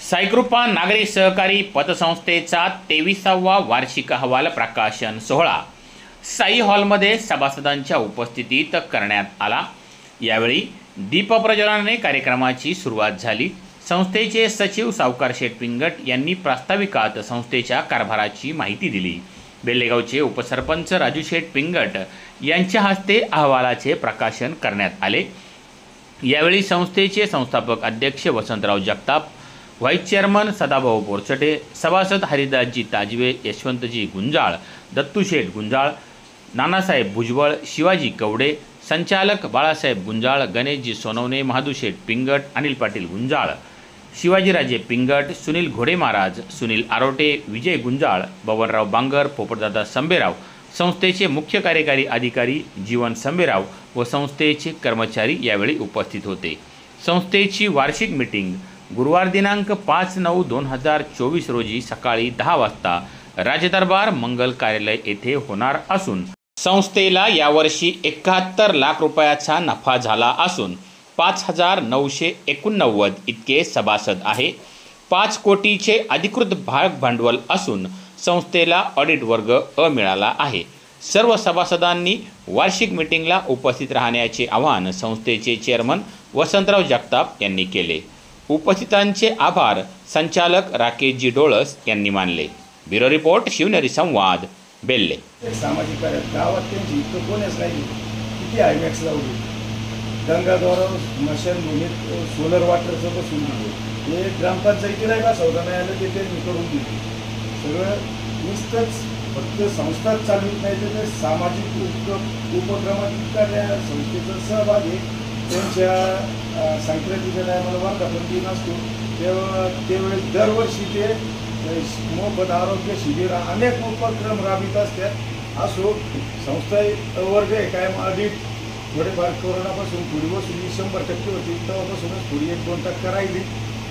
साईकृपा नागरी सहकारी पतसंस्थेचा 23वा वार्षिक अहवाल प्रकाशन सोहळा साई हॉलमध्ये सभासदांच्या उपस्थितीत करण्यात आला। यावेळी दीपप्रज्वलनाने कार्यक्रमाची सुरुवात झाली। संस्थेचे सचिव सावकार शेठ पिंगट यांनी प्रास्ताविकात संस्थेच्या कारभाराची माहिती दिली। बेल्लेगावचे उपसरपंच राजू शेठ पिंगट यांच्या हस्ते अहवालाचे प्रकाशन करण्यात आले। यावेळी संस्थेचे संस्थापक अध्यक्ष वसंतराव जगताप, व्हाईस चेअरमन सदाभाऊ बोरचटे, सभासद हरिदासजी ताजवे, यशवंतजी गुंजाळ, दत्तूशेठ गुंजाळ, नानासाहेब भुजबळ, शिवाजी कवडे, संचालक बाळासाहेब गुंजाळ, गणेशजी सोनवणे, महादूशेठ पिंगट, अनिल पाटील गुंजाळ, शिवाजीराजे पिंगट, सुनील घोडे महाराज, सुनील आरोटे, विजय गुंजाळ, बबनराव बांगर, पोपटदादा संबेराव, संस्थेचे मुख्य कार्यकारी अधिकारी जीवन संबेराव व संस्थेचे कर्मचारी यावेळी उपस्थित होते। संस्थेची वार्षिक मीटिंग गुरुवार दिनांक 5/9/2024 रोजी सकाळी 10 वाजता राजदरबार मंगल कार्यालय येथे होणार असून संस्थेला यावर्षी 71 लाख रुपयाचा नफा झाला असून 5,989 इतके सभासद आहे। 5 कोटीचे अधिकृत भाग भांडवल असून संस्थेला ऑडिट वर्ग अ मिळाला आहे। सर्व सभासदांनी वार्षिक मीटिंगला उपस्थित राहण्याचे आवाहन संस्थेचे चेअरमन वसंतराव जगताप यांनी केले। उपस्थितांचे आभार संचालक राकेशजी डोळस यांनी मानले। ब्युरो रिपोर्ट, शिवनेरी संवाद, बेल्ले। सामाजिक कार्य गावात त्यांची इतकं कोणच नाही। किती आयमॅक्स लावली, गंगाधर स्मशानभूमीत सोलर वॉटरचं बसून दिलं, हे ग्रामपंचायतीला का सौदा नाही आलं ते त्यांनी करून दिले। सगळं नुसतंच फक्त संस्थाच चालवित नाही तर सामाजिक उपक्रमात इतका त्या संस्थेचा सहभाग आहे। त्यांच्या संक्रांतीच्या टायमाला वर्धापन नसतो त्यावेळेस दरवर्षी ते मोफत आरोग्य शिबिर अनेक उपक्रम राबवित असतात। असो संस्था वर्ग आहे काय ऑडिट थोडेफार कोरोनापासून थोडी वसुली 100% होती, तेव्हापासूनच थोडी 1-2% राहिली।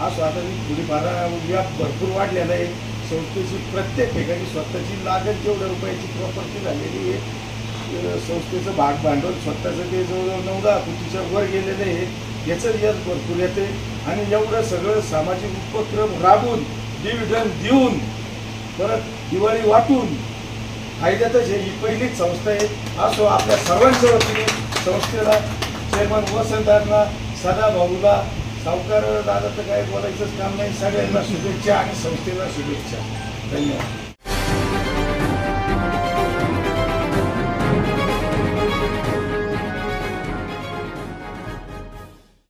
असो आता थोडीफार व्याप भरपूर वाढलेला आहे। संस्थेची प्रत्येक ठिकाणी स्वतःची लागत जेवढ्या रुपयाची प्रॉपर्टी झालेली आहे, संस्थेचं भाग भांडवल स्वतःचं ते जवळजवळ 9-10 कोटीच्या वर गेलेलं आहे। याचं यश भरपूर येते आणि एवढं सगळं सामाजिक उपक्रम राबवून डिव्हिडंड देऊन परत दिवाळी वाटून फायद्यातच ही पहिलीच संस्था आहे। असो आपल्या सर्वांच्या वतीने संस्थेला चेअरमन वसंतदादांना, सदाभाऊला, सावकार दादा तर काय बोलायचंच काम नाही, सगळ्यांना शुभेच्छा आणि संस्थेला शुभेच्छा। धन्यवाद।